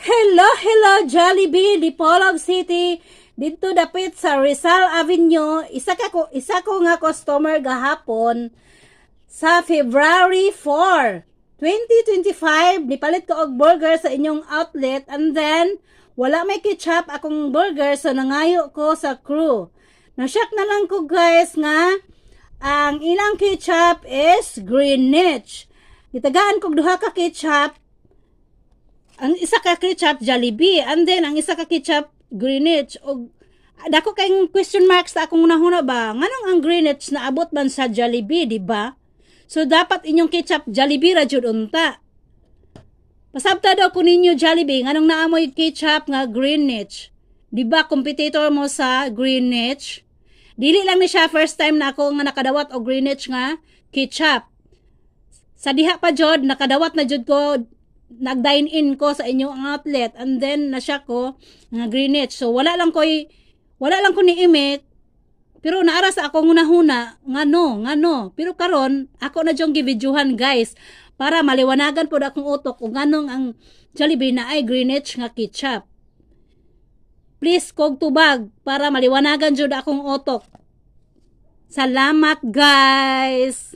Hello, Jollibee, Dipolog City. Dito dapit sa Rizal Avenue. Isa ko nga customer gahapon sa February 4, 2025. Nipalit ko og burger sa inyong outlet and then wala may ketchup akong burger so nangayo ko sa crew. Nashock na lang ko guys nga ang ilang ketchup is Greenwich. Gitagaan kog duha ka ketchup. Ang isa ka ketchup Jollibee and then ang isa ka ketchup Greenwich. Og dako kayong question mark sa akong unahuna ba nganong ang Greenwich naabot man sa Jollibee, di ba? So dapat inyong ketchup Jollibee ra jud unta. Pasabta daw ko ninyo Jollibee nganong naamoy ketchup nga Greenwich. Di ba competitor mo sa Greenwich? Dili lang ni siya first time na ako nga nakadawat og Greenwich nga ketchup. Sa diha pa jud nakadawat na jud ko, nag-dine in ko sa inyong outlet and then nasya ko nga Greenwich. So wala lang ko ni imik pero naara sa akong hunahuna ngano pero karon ako na jong gibidyuhan guys para maliwanagan pod akong utok kung nganong ang Jollibee na ay Greenwich nga ketchup. Please kog tubag para maliwanagan jud akong utok. Salamat guys.